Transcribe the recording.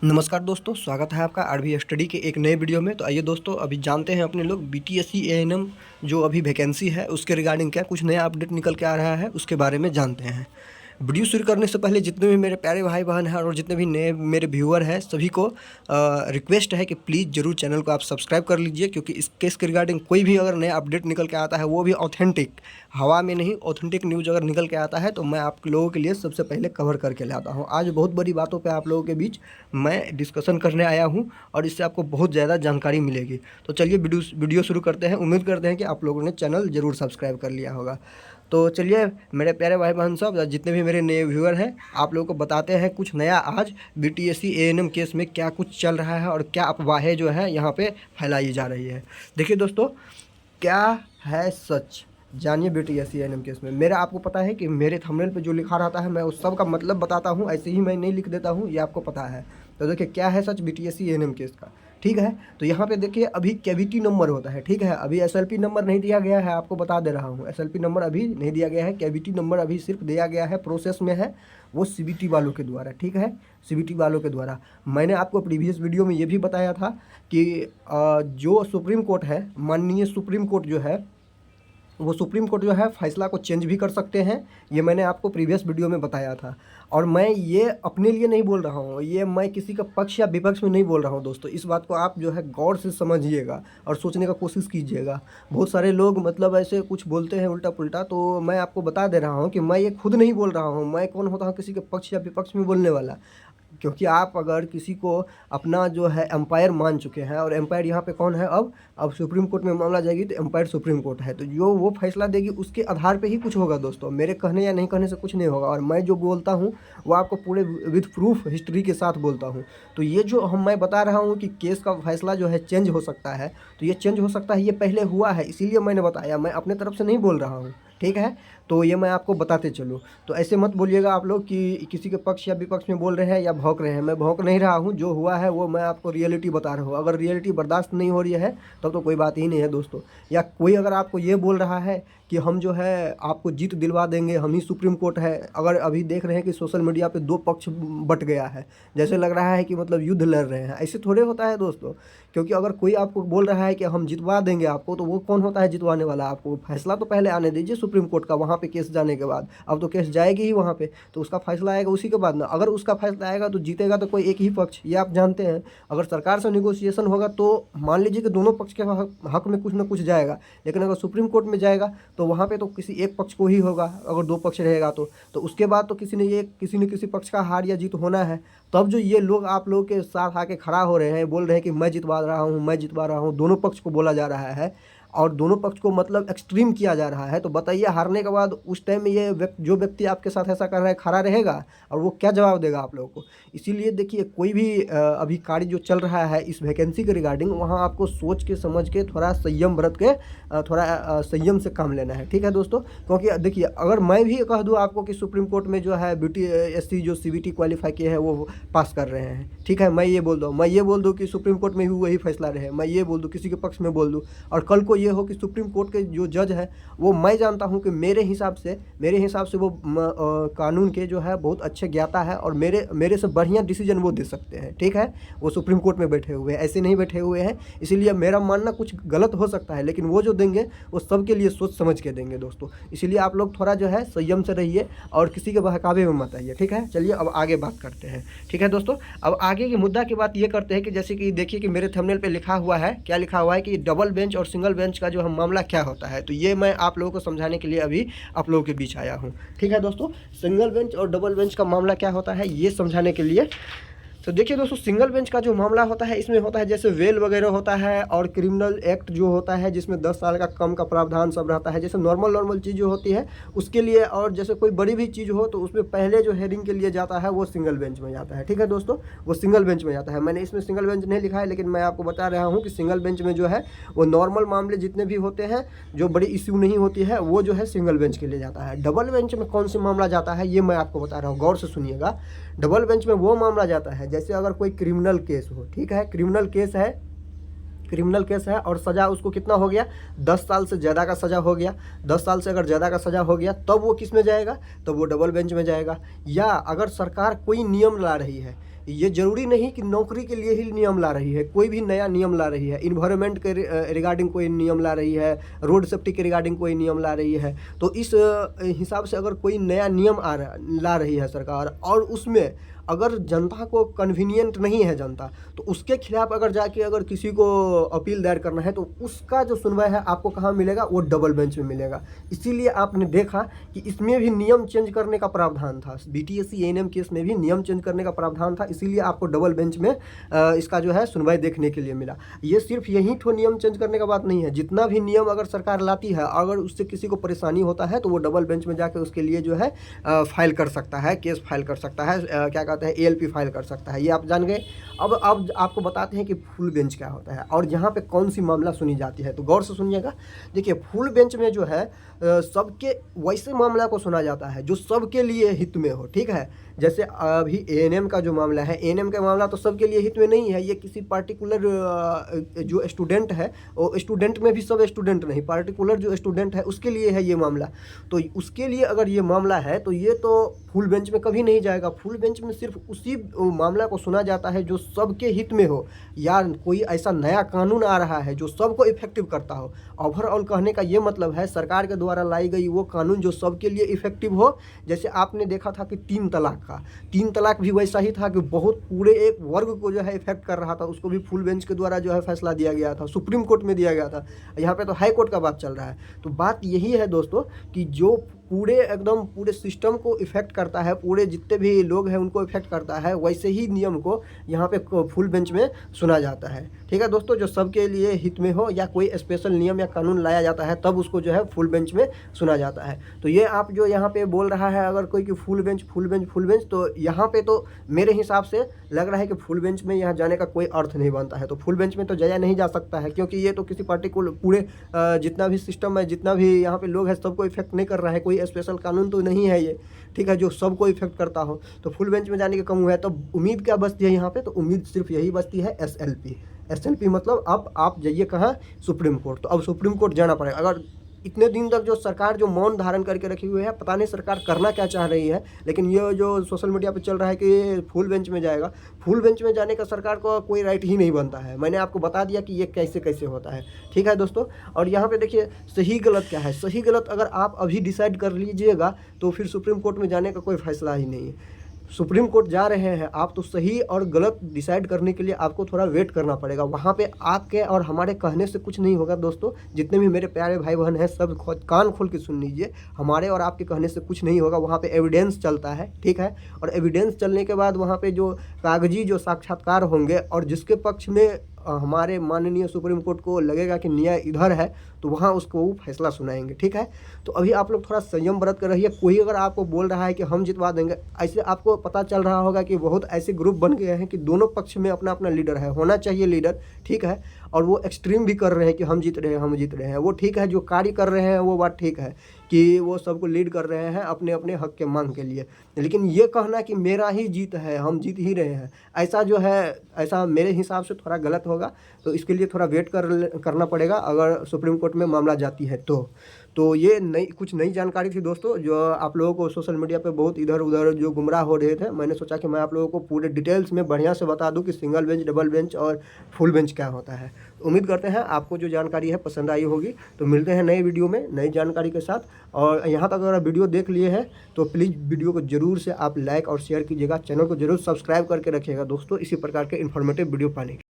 नमस्कार दोस्तों, स्वागत है आपका आरबी स्टडी के एक नए वीडियो में। तो आइए दोस्तों, अभी जानते हैं अपने लोग बीटीएससी एएनएम जो अभी वैकेंसी है उसके रिगार्डिंग क्या कुछ नया अपडेट निकल के आ रहा है उसके बारे में जानते हैं। वीडियो शुरू करने से पहले जितने भी मेरे प्यारे भाई बहन हैं और जितने भी नए मेरे व्यूअर हैं सभी को रिक्वेस्ट है कि प्लीज़ ज़रूर चैनल को आप सब्सक्राइब कर लीजिए, क्योंकि इस केस के रिगार्डिंग कोई भी अगर नया अपडेट निकल के आता है वो भी ऑथेंटिक, हवा में नहीं, ऑथेंटिक न्यूज़ अगर निकल के आता है तो मैं आप लोगों के लिए सबसे पहले कवर करके लाता हूँ। आज बहुत बड़ी बातों पे आप लोगों के बीच मैं डिस्कशन करने आया हूँ और इससे आपको बहुत ज़्यादा जानकारी मिलेगी। तो चलिए वीडियो शुरू करते हैं। उम्मीद करते हैं कि आप लोगों ने चैनल ज़रूर सब्सक्राइब कर लिया होगा। तो चलिए मेरे प्यारे भाई बहन सब, जितने भी मेरे नए व्यूअर हैं, आप लोगों को बताते हैं कुछ नया। आज बीटीएससी एएनएम केस में क्या कुछ चल रहा है और क्या अफवाहें जो है यहाँ पे फैलाई जा रही है। देखिए दोस्तों, क्या है सच, जानिए बीटीएससी एएनएम केस में। मेरा आपको पता है कि मेरे थंबनेल पे जो लिखा रहता है मैं उस सब का मतलब बताता हूँ, ऐसे ही मैं नहीं लिख देता हूँ, ये आपको पता है। तो देखिए क्या है सच बीटीएससी एएनएम केस का, ठीक है। तो यहाँ पे देखिए अभी कैविटी नंबर होता है, ठीक है। अभी एसएलपी नंबर नहीं दिया गया है, आपको बता दे रहा हूँ। एसएलपी नंबर अभी नहीं दिया गया है, कैविटी नंबर अभी सिर्फ दिया गया है, प्रोसेस में है, वो सीबीटी वालों के द्वारा, ठीक है, सीबीटी वालों के द्वारा। मैंने आपको प्रीवियस वीडियो में ये भी बताया था कि जो सुप्रीम कोर्ट है, माननीय सुप्रीम कोर्ट जो है, वो सुप्रीम कोर्ट जो है फैसला को चेंज भी कर सकते हैं। ये मैंने आपको प्रीवियस वीडियो में बताया था। और मैं ये अपने लिए नहीं बोल रहा हूँ, ये मैं किसी का पक्ष या विपक्ष में नहीं बोल रहा हूँ दोस्तों। इस बात को आप जो है गौर से समझिएगा और सोचने का कोशिश कीजिएगा। बहुत सारे लोग मतलब ऐसे कुछ बोलते हैं उल्टा पुल्टा, तो मैं आपको बता दे रहा हूँ कि मैं ये खुद नहीं बोल रहा हूँ। मैं कौन होता हूँ किसी के पक्ष या विपक्ष में बोलने वाला। क्योंकि आप अगर किसी को अपना जो है एम्पायर मान चुके हैं, और एम्पायर यहाँ पे कौन है, अब सुप्रीम कोर्ट में मामला जाएगी तो एम्पायर सुप्रीम कोर्ट है, तो जो वो फैसला देगी उसके आधार पे ही कुछ होगा दोस्तों। मेरे कहने या नहीं कहने से कुछ नहीं होगा। और मैं जो बोलता हूँ वो आपको पूरे विद प्रूफ हिस्ट्री के साथ बोलता हूँ। तो ये जो मैं बता रहा हूँ कि केस का फैसला जो है चेंज हो सकता है, तो ये चेंज हो सकता है, ये पहले हुआ है, इसीलिए मैंने बताया। मैं अपने तरफ से नहीं बोल रहा हूँ, ठीक है। तो ये मैं आपको बताते चलूँ। तो ऐसे मत बोलिएगा आप लोग कि किसी के पक्ष या विपक्ष में बोल रहे हैं या भौंक रहे हैं। मैं भौंक नहीं रहा हूँ, जो हुआ है वो मैं आपको रियलिटी बता रहा हूँ। अगर रियलिटी बर्दाश्त नहीं हो रही है तब तो कोई बात ही नहीं है दोस्तों। या कोई अगर आपको ये बोल रहा है कि हम जो है आपको जीत दिलवा देंगे, हम ही सुप्रीम कोर्ट है। अगर अभी देख रहे हैं कि सोशल मीडिया पे दो पक्ष बट गया है, जैसे लग रहा है कि मतलब युद्ध लड़ रहे हैं, ऐसे थोड़े होता है दोस्तों। क्योंकि अगर कोई आपको बोल रहा है कि हम जितवा देंगे आपको, तो वो कौन होता है जितवाने वाला। आपको फैसला तो पहले आने दीजिए सुप्रीम कोर्ट का, वहाँ पे केस जाने के बाद। अब तो केस जाएगी ही वहाँ पे, तो उसका फैसला आएगा उसी के बाद ना। अगर उसका फैसला आएगा तो जीतेगा तो कोई एक ही पक्ष, ये आप जानते हैं। अगर सरकार से निगोशिएशन होगा तो मान लीजिए कि दोनों पक्ष के हक में कुछ ना कुछ जाएगा, लेकिन अगर सुप्रीम कोर्ट में जाएगा तो वहाँ पे तो किसी एक पक्ष को ही होगा। अगर दो पक्ष रहेगा तो उसके बाद तो किसी न किसी पक्ष का हार या जीत होना है। तब जो ये लोग आप लोगों के साथ आके खड़ा हो रहे हैं, बोल रहे हैं कि मैं जितवा रहा हूँ, मैं जितवा रहा हूँ, दोनों पक्ष को बोला जा रहा है और दोनों पक्ष को मतलब एक्सट्रीम किया जा रहा है, तो बताइए हारने के बाद उस टाइम में ये जो व्यक्ति आपके साथ ऐसा कर रहा है खड़ा रहेगा और वो क्या जवाब देगा आप लोगों को। इसीलिए देखिए, कोई भी अभी कार्य जो चल रहा है इस वैकेंसी के रिगार्डिंग, वहाँ आपको सोच के समझ के थोड़ा संयम बरत के थोड़ा संयम से काम लेना है, ठीक है दोस्तों। क्योंकि देखिए, अगर मैं भी कह दूँ आपको कि सुप्रीम कोर्ट में जो है बीटीएससी जो सीबीटी क्वालिफाई किए हैं वो पास कर रहे हैं, ठीक है, मैं ये बोल दूँ कि सुप्रीम कोर्ट में भी वही फैसला रहे, मैं ये बोल दूँ, किसी के पक्ष में बोल दूँ, और कल को ये हो कि सुप्रीम कोर्ट के जो जज है वो, मैं जानता हूं कि मेरे हिसाब से वो कानून के जो है बहुत अच्छे ज्ञाता है और मेरे से बढ़िया डिसीजन वो दे सकते हैं, ठीक है। वो सुप्रीम कोर्ट में बैठे हुए हैं, ऐसे नहीं बैठे हुए हैं। इसीलिए मेरा मानना कुछ गलत हो सकता है, लेकिन वो जो देंगे वो सबके लिए सोच समझ के देंगे दोस्तों। इसीलिए आप लोग थोड़ा जो है संयम से रहिए और किसी के बहकावे में मत आइए, ठीक है। चलिए अब आगे बात करते हैं, ठीक है दोस्तों। अब आगे की मुद्दा की बात ये करते हैं कि जैसे कि देखिए कि मेरे थंबनेल पे लिखा हुआ है, क्या लिखा हुआ है कि डबल बेंच और सिंगल बेंच का जो हम मामला क्या होता है। तो ये मैं आप लोगों को समझाने के लिए अभी आप लोगों के बीच आया हूँ, ठीक है दोस्तों। सिंगल बेंच और डबल बेंच का मामला क्या होता है ये समझाने के लिए। तो देखिए दोस्तों, सिंगल बेंच का जो मामला होता है इसमें होता है जैसे वेल वगैरह होता है और क्रिमिनल एक्ट जो होता है जिसमें 10 साल का कम का प्रावधान सब रहता है, जैसे नॉर्मल चीज़ जो होती है उसके लिए। और जैसे कोई बड़ी भी चीज़ हो तो उसमें पहले जो हेयरिंग के लिए जाता है वो सिंगल बेंच में जाता है, ठीक है दोस्तों, वो सिंगल बेंच में जाता है। मैंने इसमें सिंगल बेंच नहीं लिखा है, लेकिन मैं आपको बता रहा हूँ कि सिंगल बेंच में जो है वो नॉर्मल मामले जितने भी होते हैं, जो बड़ी इश्यू नहीं होती है, वो जो है सिंगल बेंच के लिए जाता है। डबल बेंच में कौन सी मामला जाता है ये मैं आपको बता रहा हूँ, गौर से सुनिएगा। डबल बेंच में वो मामला जाता है जैसे अगर कोई क्रिमिनल केस हो, ठीक है, क्रिमिनल केस है और सज़ा उसको कितना हो गया, 10 साल से ज़्यादा का सज़ा हो गया। 10 साल से अगर ज़्यादा का सज़ा हो गया तब वो किस में जाएगा, तब वो डबल बेंच में जाएगा। या अगर सरकार कोई नियम ला रही है ये ज़रूरी नहीं कि नौकरी के लिए ही नियम ला रही है, कोई भी नया नियम ला रही है, इन्वायरमेंट के रिगार्डिंग कोई नियम ला रही है, रोड सेफ्टी के रिगार्डिंग कोई नियम ला रही है। तो इस हिसाब से अगर कोई नया नियम ला रही है सरकार और उसमें अगर जनता को कन्वीनियंट नहीं है जनता, तो उसके खिलाफ अगर जाके अगर किसी को अपील दायर करना है तो उसका जो सुनवाई है आपको कहाँ मिलेगा, वो डबल बेंच में मिलेगा। इसीलिए आपने देखा कि इसमें भी नियम चेंज करने का प्रावधान था, बीटीएससी एएनएम केस में भी नियम चेंज करने का प्रावधान था, इसीलिए आपको डबल बेंच में इसका जो है सुनवाई देखने के लिए मिला। ये सिर्फ यही ठो नियम चेंज करने का बात नहीं है, जितना भी नियम अगर सरकार लाती है अगर उससे किसी को परेशानी होता है तो वो डबल बेंच में जाकर उसके लिए जो है फाइल कर सकता है, केस फाइल कर सकता है, क्या कहते हैं एएलपी फाइल कर सकता है। ये आप जान गए। अब आपको बताते हैं कि फुल बेंच क्या होता है और जहाँ पे कौन सी मामला सुनी जाती है, तो गौर से सुनिएगा। देखिए फुल बेंच में जो है सबके वैसे मामला को सुना जाता है जो सबके लिए हित में हो, ठीक है। जैसे अभी एएनएम का जो मामला है, एएनएम का मामला तो सबके लिए हित में नहीं है, ये किसी पार्टिकुलर जो स्टूडेंट है, वो स्टूडेंट में भी सब स्टूडेंट नहीं, पार्टिकुलर जो स्टूडेंट है उसके लिए है ये मामला। तो उसके लिए अगर ये मामला है तो ये तो फुल बेंच में कभी नहीं जाएगा। फुल बेंच में सिर्फ उसी मामला को सुना जाता है जो सबके हित में हो, या कोई ऐसा नया कानून आ रहा है जो सबको इफेक्टिव करता हो। ओवरऑल कहने का ये मतलब है सरकार के द्वारा लाई गई वो कानून जो सबके लिए इफेक्टिव हो। जैसे आपने देखा था कि 3 तलाक का, 3 तलाक भी वैसा ही था कि बहुत पूरे एक वर्ग को जो है इफेक्ट कर रहा था, उसको भी फुल बेंच के द्वारा जो है फैसला दिया गया था, सुप्रीम कोर्ट में दिया गया था। यहाँ पे तो हाई कोर्ट का बात चल रहा है। तो बात यही है दोस्तों कि जो पूरे एकदम पूरे सिस्टम को इफेक्ट करता है, पूरे जितने भी लोग हैं उनको इफेक्ट करता है, वैसे ही नियम को यहाँ पे फुल बेंच में सुना जाता है। ठीक है दोस्तों, जो सबके लिए हित में हो या कोई स्पेशल नियम या कानून लाया जाता है तब उसको जो है फुल बेंच में सुना जाता है। तो ये आप जो यहाँ पे बोल रहा है अगर कोई कि full bench full bench full bench, तो यहाँ पे तो मेरे हिसाब से लग रहा है कि फुल बेंच में यहाँ जाने का कोई अर्थ नहीं बनता है। तो फुल बेंच में तो जाया नहीं जा सकता है, क्योंकि ये तो किसी पार्टिकुलर पूरे जितना भी सिस्टम है, जितना भी यहाँ पे लोग हैं सबको इफेक्ट नहीं कर रहा है, कोई स्पेशल कानून तो नहीं है ये, ठीक है, जो सबको इफेक्ट करता हो। तो फुल बेंच में जाने का कम हुआ है, तो उम्मीद क्या बचती है यहाँ पे, तो उम्मीद सिर्फ यही बचती है एसएलपी। एसएलपी मतलब अब आप जाइए कहाँ, सुप्रीम कोर्ट। तो अब सुप्रीम कोर्ट जाना पड़ेगा। अगर इतने दिन तक जो सरकार जो मौन धारण करके रखी हुई है, पता नहीं सरकार करना क्या चाह रही है, लेकिन ये जो सोशल मीडिया पे चल रहा है कि फुल बेंच में जाएगा, फुल बेंच में जाने का सरकार को कोई राइट ही नहीं बनता है। मैंने आपको बता दिया कि ये कैसे कैसे होता है, ठीक है दोस्तों। और यहाँ पे देखिए सही गलत क्या है, सही गलत अगर आप अभी डिसाइड कर लीजिएगा तो फिर सुप्रीम कोर्ट में जाने का कोई फैसला ही नहीं है। सुप्रीम कोर्ट जा रहे हैं आप, तो सही और गलत डिसाइड करने के लिए आपको थोड़ा वेट करना पड़ेगा। वहाँ पे आपके और हमारे कहने से कुछ नहीं होगा दोस्तों। जितने भी मेरे प्यारे भाई बहन हैं सब कान खोल के सुन लीजिए, हमारे और आपके कहने से कुछ नहीं होगा। वहाँ पे एविडेंस चलता है, ठीक है, और एविडेंस चलने के बाद वहाँ पे जो कागजी जो साक्षात्कार होंगे और जिसके पक्ष में हमारे माननीय सुप्रीम कोर्ट को लगेगा कि न्याय इधर है, तो वहाँ उसको वो फैसला सुनाएंगे, ठीक है। तो अभी आप लोग थोड़ा संयम बरत कर रहिए। कोई अगर आपको बोल रहा है कि हम जितवा देंगे, ऐसे आपको पता चल रहा होगा कि बहुत ऐसे ग्रुप बन गए हैं कि दोनों पक्ष में अपना अपना लीडर है, होना चाहिए लीडर, ठीक है, और वो एक्सट्रीम भी कर रहे हैं कि हम जीत रहे हैं हम जीत रहे हैं। वो ठीक है, जो कार्य कर रहे हैं वो बात ठीक है कि वो सबको लीड कर रहे हैं अपने अपने हक के मांग के लिए, लेकिन ये कहना कि मेरा ही जीत है, हम जीत ही रहे हैं, ऐसा जो है ऐसा मेरे हिसाब से थोड़ा गलत होगा। तो इसके लिए थोड़ा वेट करना पड़ेगा अगर सुप्रीम कोर्ट में मामला जाती है तो ये कुछ नई जानकारी थी दोस्तों, जो आप लोगों को सोशल मीडिया पे बहुत इधर उधर जो गुमराह हो रहे थे। मैंने सोचा कि मैं आप लोगों को पूरे डिटेल्स में बढ़िया से बता दूं कि सिंगल बेंच, डबल बेंच और फुल बेंच क्या होता है। उम्मीद करते हैं आपको जो जानकारी है पसंद आई होगी। तो मिलते हैं नई वीडियो में नई जानकारी के साथ। और यहाँ तक अगर वीडियो देख लिए हैं तो प्लीज़ वीडियो को ज़रूर से आप लाइक और शेयर कीजिएगा, चैनल को ज़रूर सब्सक्राइब करके रखिएगा दोस्तों, इसी प्रकार के इन्फॉर्मेटिव वीडियो पाने के लिए।